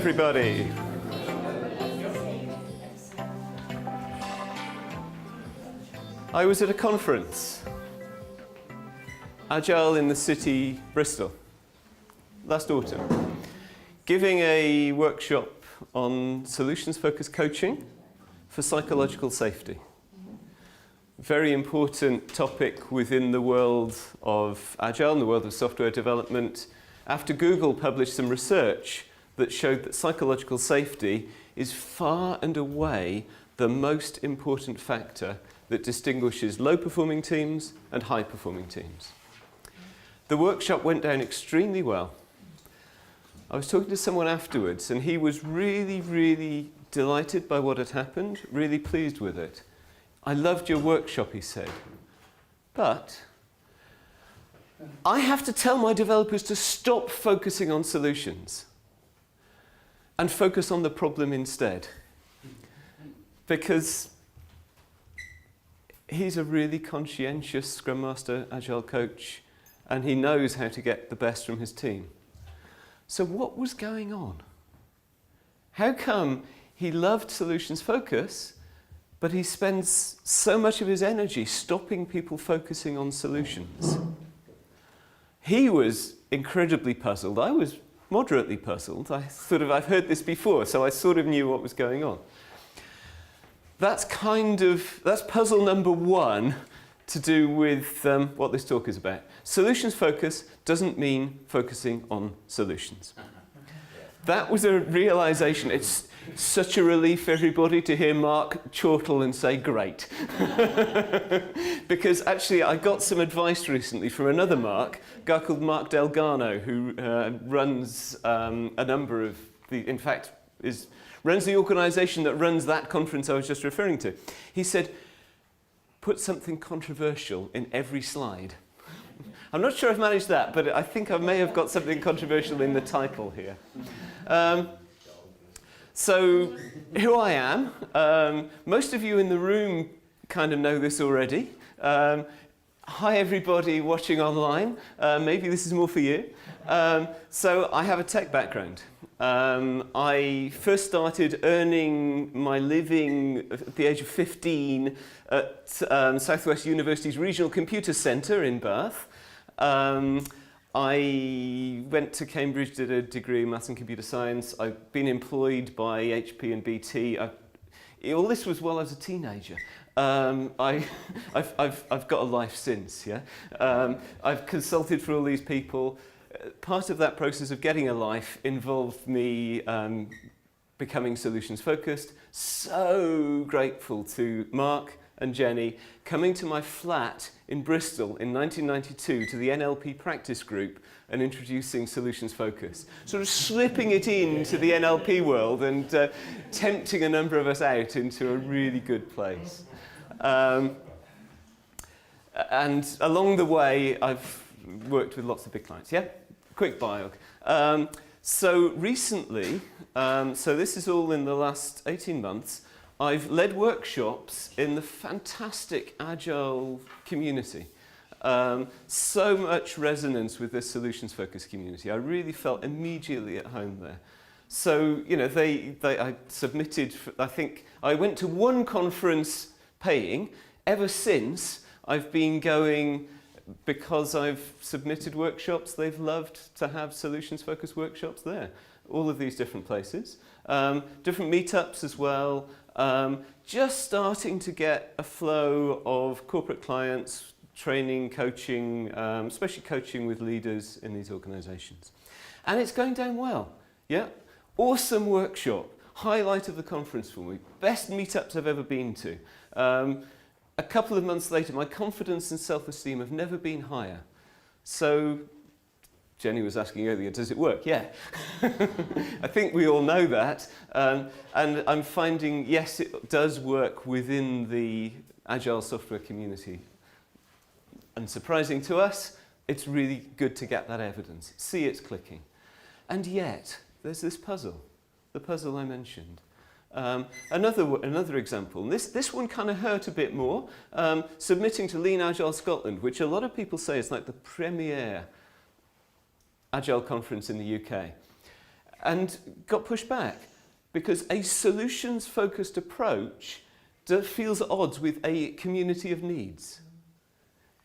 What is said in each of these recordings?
everybody. I was at a conference, Agile in the City, Bristol, last autumn, giving a workshop on solutions-focused coaching for psychological safety. Very important topic within the world of Agile, in the world of software development, after Google published some research that showed that psychological safety is far and away the most important factor that distinguishes low-performing teams and high-performing teams. The workshop went down extremely well. I was talking to someone afterwards, and he was really delighted by what had happened, really pleased with it. I loved your workshop, he said, but I have to tell my developers to stop focusing on solutions and focus on the problem instead. Because he's a really conscientious Scrum Master, Agile coach, and he knows how to get the best from his team. So what was going on? How come he loved solutions focus, but he spends so much of his energy stopping people focusing on solutions? He was incredibly puzzled. I was moderately puzzled. I've heard this before, so I sort of knew what was going on. That's puzzle number one to do with what this talk is about. Solutions focus doesn't mean focusing on solutions. That was a realization. It's such a relief, everybody, to hear Mark chortle and say, great. Because actually, I got some advice recently from another Mark, a guy called Mark Delgado, who runs a number of runs the organization that runs that conference I was just referring to. He said, put something controversial in every slide. I'm not sure I've managed that, but I think I may have got something controversial in the title here. So, who I am, most of you in the room kind of know this already. Hi everybody watching online, maybe this is more for you. So I have a tech background. I first started earning my living at the age of 15 at Southwest University's Regional Computer Centre in Bath. I went to Cambridge, did a degree in Maths and Computer Science. I've been employed by HP and BT. All this was while I was a teenager. I've got a life since, yeah? I've consulted for all these people. Part of that process of getting a life involved me becoming solutions focused. So grateful to Mark and Jenny coming to my flat in Bristol in 1992 to the NLP practice group and introducing solutions focus. Sort of slipping it into the NLP world and tempting a number of us out into a really good place. And along the way, I've worked with lots of big clients. Yeah? Quick biog. So recently, so this is all in the last 18 months, I've led workshops in the fantastic Agile community. So much resonance with this solutions-focused community. I really felt immediately at home there. So, you know, I submitted, I think, I went to one conference paying. Ever since, I've been going, because I've submitted workshops, they've loved to have solutions-focused workshops there. All of these different places. Different meetups as well. Just starting to get a flow of corporate clients, training, coaching, especially coaching with leaders in these organizations. And it's going down well. Yeah? Awesome workshop. Highlight of the conference for me. Best meetups I've ever been to. A couple of months later, my confidence and self-esteem have never been higher. So, Jenny was asking earlier, does it work? Yeah. I think we all know that. And I'm finding, yes, it does work within the Agile software community. And surprising to us, it's really good to get that evidence. See it's clicking. And yet, there's this puzzle, the puzzle I mentioned. Another example, and this one kind of hurt a bit more, submitting to Lean Agile Scotland, which a lot of people say is like the premier Agile conference in the UK. and got pushed back because a solutions-focused approach feels at odds with a community of needs.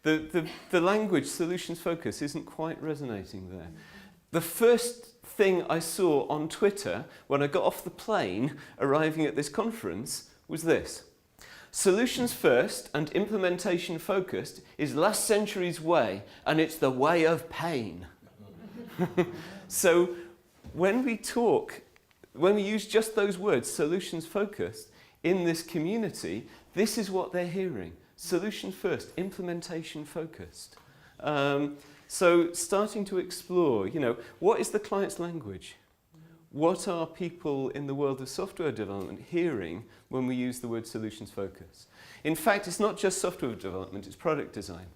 The language solutions focus isn't quite resonating there. The first thing I saw on Twitter when I got off the plane arriving at this conference was this: solutions first and implementation focused is last century's way, and it's the way of pain. So when we use just those words, solutions focused, in this community, this is what they're hearing. Solution first, implementation focused. So starting to explore, what is the client's language? What are people in the world of software development hearing when we use the word solutions focus? In fact, it's not just software development, it's product design.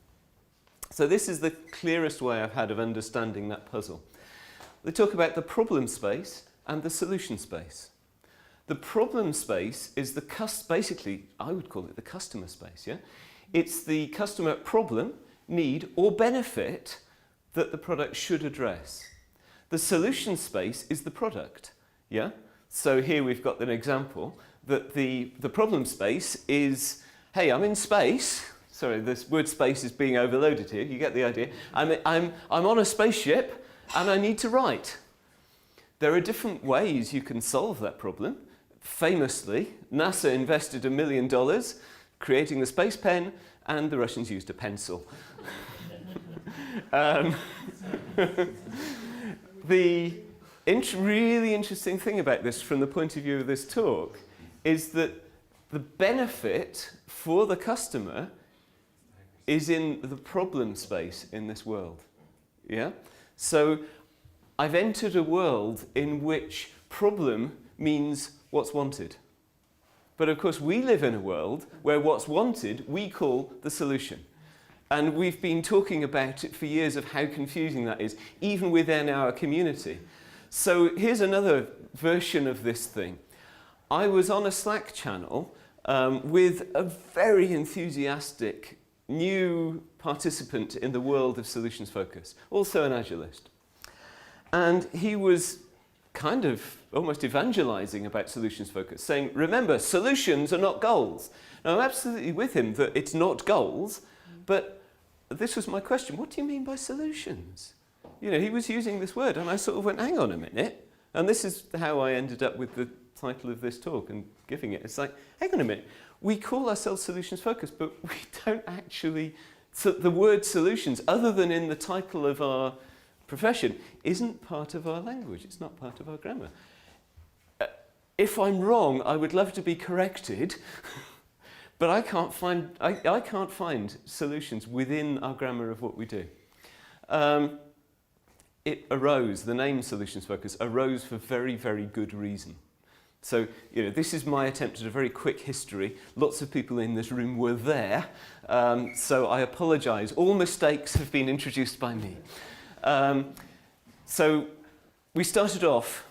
So this is the clearest way I've had of understanding that puzzle. They talk about the problem space and the solution space. The problem space is basically, I would call it the customer space, yeah? It's the customer problem, need, or benefit that the product should address. The solution space is the product, yeah? So here we've got an example that the problem space is, hey, I'm in space. Sorry, this word space is being overloaded here, you get the idea. I'm on a spaceship and I need to write. There are different ways you can solve that problem. Famously, NASA invested $1 million creating the space pen, and the Russians used a pencil. The really interesting thing about this from the point of view of this talk is that the benefit for the customer is in the problem space in this world. Yeah? So I've entered a world in which problem means what's wanted. But of course we live in a world where what's wanted we call the solution. And we've been talking about it for years of how confusing that is, even within our community. So here's another version of this thing. I was on a Slack channel with a very enthusiastic new participant in the world of solutions focus, also an Agilist. And he was kind of almost evangelizing about solutions focus, saying, remember, solutions are not goals. Now, I'm absolutely with him that it's not goals, but this was my question. What do you mean by solutions? He was using this word, and I sort of went, hang on a minute. And this is how I ended up with the title of this talk and giving it. It's like, hang on a minute. We call ourselves solutions focused, but we don't actually, so the word solutions, other than in the title of our profession, isn't part of our language. It's not part of our grammar. If I'm wrong, I would love to be corrected, but I can't find solutions within our grammar of what we do. The name solutions focus arose for very, very good reason. So, this is my attempt at a very quick history. Lots of people in this room were there, so I apologize. All mistakes have been introduced by me. So we started off,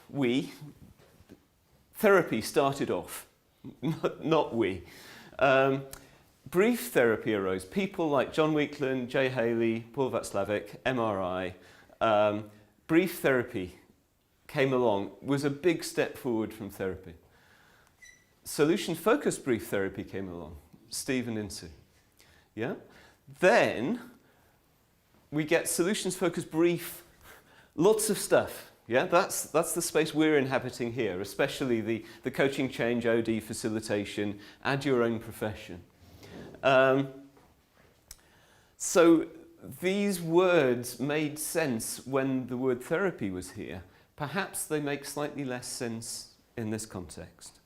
therapy started off, not we. Brief therapy arose. People like John Weekland, Jay Haley, Paul Václavic, MRI. Brief therapy came along, was a big step forward from therapy. Solution-focused brief therapy came along, Steve and Insu. Yeah? Then we get solutions-focused brief, lots of stuff. Yeah, that's the space we're inhabiting here, especially the coaching change, OD facilitation, add your own profession. So these words made sense when the word therapy was here. Perhaps they make slightly less sense in this context.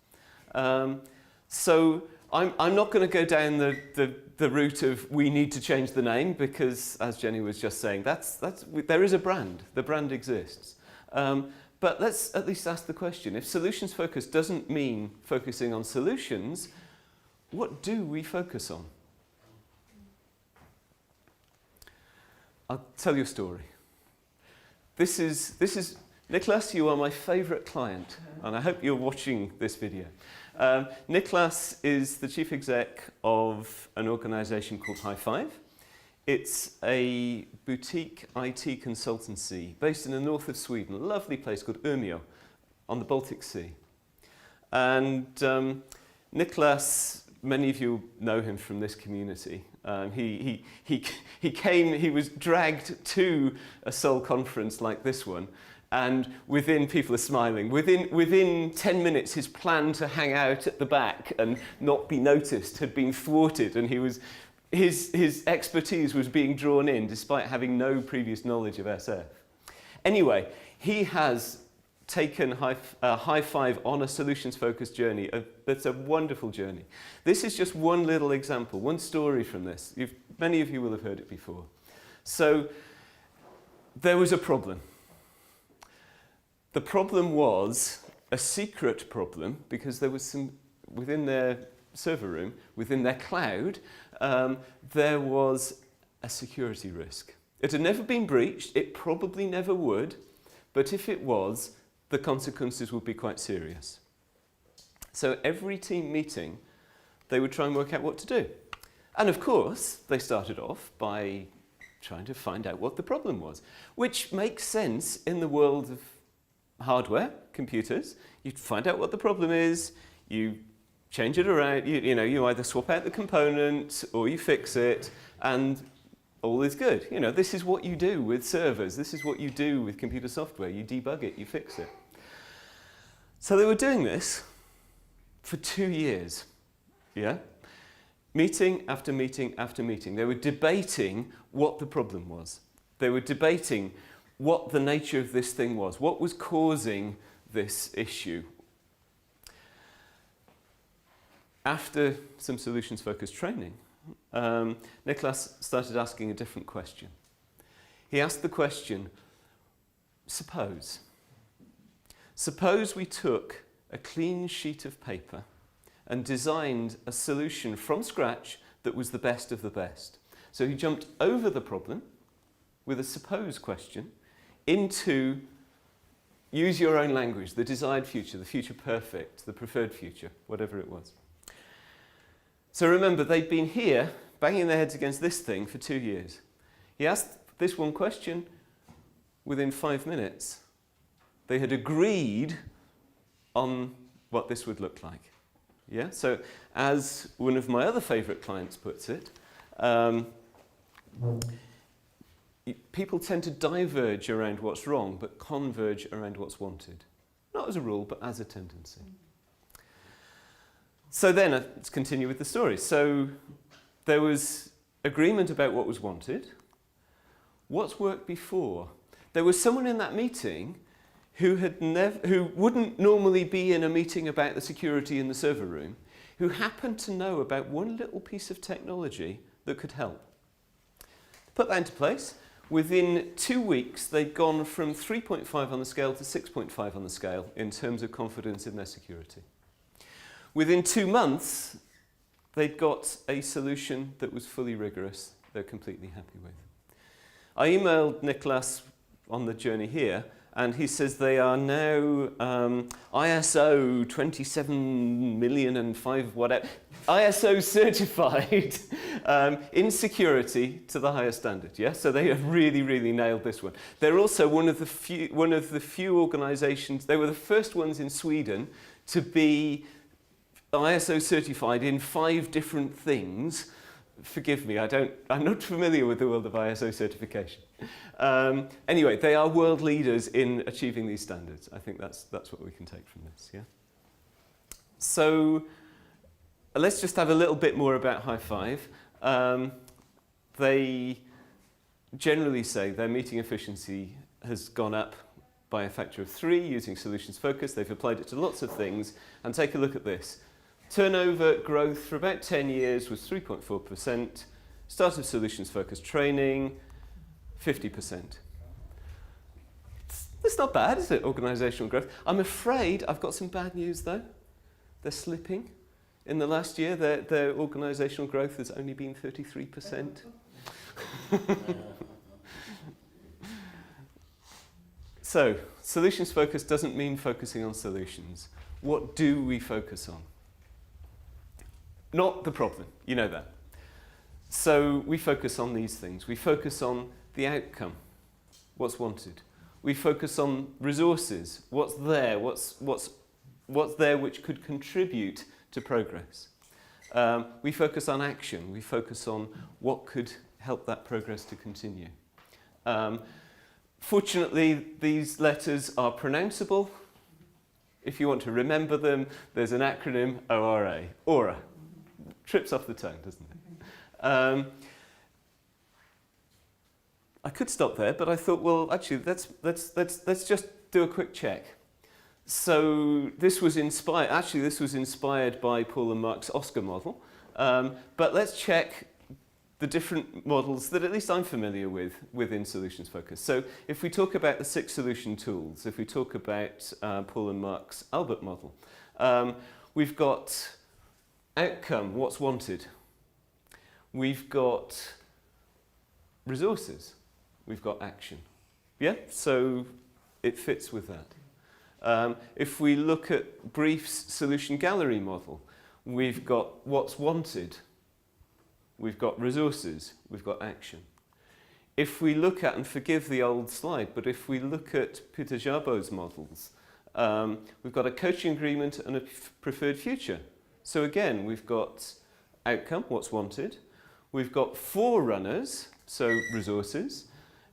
So I'm not going to go down the route of we need to change the name because, as Jenny was just saying, there is a brand. The brand exists. But let's at least ask the question, if solutions focus doesn't mean focusing on solutions, what do we focus on? I'll tell you a story. This is Niklas, you are my favourite client, and I hope you're watching this video. Niklas is the chief exec of an organisation called High Five. It's a boutique IT consultancy based in the north of Sweden, a lovely place called Umeå. on the Baltic Sea. And Niklas, many of you know him from this community. He was dragged to a Seoul conference like this one, and people are smiling, within 10 minutes his plan to hang out at the back and not be noticed had been thwarted, and his expertise was being drawn in despite having no previous knowledge of SF. Anyway, he has taken high five on a solutions-focused journey. That's a wonderful journey. This is just one little example, one story from this. Many of you will have heard it before. So there was a problem. The problem was a secret problem because there was some, within their server room, within their cloud, there was a security risk. It had never been breached, it probably never would, but if it was, the consequences would be quite serious. So every team meeting, they would try and work out what to do. And of course, they started off by trying to find out what the problem was, which makes sense in the world of hardware, computers. You find out what the problem is, you change it around, you either swap out the component or you fix it, and all is good. This is what you do with servers. This is what you do with computer software. You debug it, you fix it. So they were doing this for 2 years, yeah? Meeting after meeting after meeting. They were debating what the problem was. They were debating what the nature of this thing was, what was causing this issue. After some solutions-focused training, Niklas started asking a different question. He asked the question, suppose we took a clean sheet of paper and designed a solution from scratch that was the best of the best. So he jumped over the problem with a suppose question into, use your own language, the desired future, the future perfect, the preferred future, whatever it was. So remember, they'd been here banging their heads against this thing for 2 years. He asked this one question. Within 5 minutes, they had agreed on what this would look like. Yeah? So as one of my other favourite clients puts it, people tend to diverge around what's wrong, but converge around what's wanted. Not as a rule, but as a tendency. So then, let's continue with the story. So there was agreement about what was wanted. What's worked before? There was someone in that meeting who wouldn't normally be in a meeting about the security in the server room, who happened to know about one little piece of technology that could help. Put that into place. Within 2 weeks, they'd gone from 3.5 on the scale to 6.5 on the scale in terms of confidence in their security. Within 2 months, they'd got a solution that was fully rigorous, they're completely happy with. I emailed Niklas on the journey here, and he says they are now ISO 27,000,005 whatever, ISO certified in security to the highest standard. Yeah, so they have really, really nailed this one. They're also one of the few organisations. They were the first ones in Sweden to be ISO certified in 5 different things. Forgive me, I'm not familiar with the world of ISO certification. Anyway, they are world leaders in achieving these standards. I think that's what we can take from this, yeah? So let's just have a little bit more about High Five. They generally say their meeting efficiency has gone up by a factor of 3 using solutions focus. They've applied it to lots of things. And take a look at this. Turnover growth for about 10 years was 3.4%. Start of solutions-focused training, 50%. That's not bad, is it, organisational growth? I'm afraid I've got some bad news, though. They're slipping. In the last year, their organisational growth has only been 33%. So, solutions-focused doesn't mean focusing on solutions. What do we focus on? Not the problem, you know that. So we focus on these things. We focus on the outcome, what's wanted. We focus on resources. What's there? What's there which could contribute to progress? We focus on action. We focus on what could help that progress to continue. Fortunately, these letters are pronounceable. If you want to remember them, there's an acronym, ORA. Aura. Trips off the tongue, doesn't it? I could stop there, but I thought, well, actually, let's just do a quick check. So this was inspired by Paul and Mark's Oscar model. But let's check the different models that at least I'm familiar with within solutions focus. So if we talk about the 6 solution tools, if we talk about Paul and Mark's Albert model, we've got outcome, what's wanted. We've got resources. We've got action. Yeah, so it fits with that. If we look at Brief's solution gallery model, we've got what's wanted, we've got resources, we've got action. If we look at, and forgive the old slide, but if we look at Peter Jarbo's models, we've got a coaching agreement and a preferred future. So again, we've got outcome, what's wanted. We've got forerunners, so resources.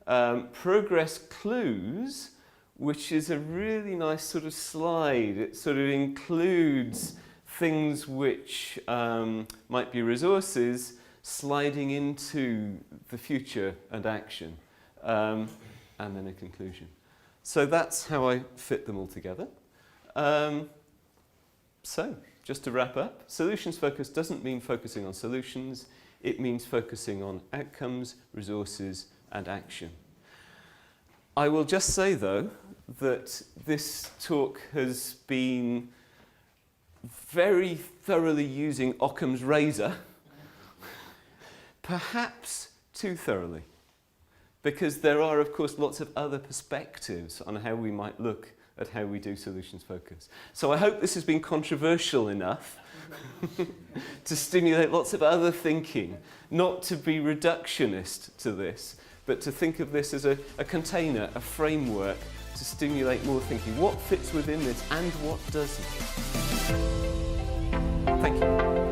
Progress clues, which is a really nice sort of slide. It sort of includes things which might be resources sliding into the future and action, and then a conclusion. So that's how I fit them all together. So, just to wrap up, solutions focus doesn't mean focusing on solutions. It means focusing on outcomes, resources, and action. I will just say, though, that this talk has been very thoroughly using Occam's razor, perhaps too thoroughly, because there are, of course, lots of other perspectives on how we might look at how we do solutions focus. So I hope this has been controversial enough to stimulate lots of other thinking, not to be reductionist to this, but to think of this as a container, a framework to stimulate more thinking. What fits within this and what doesn't? Thank you.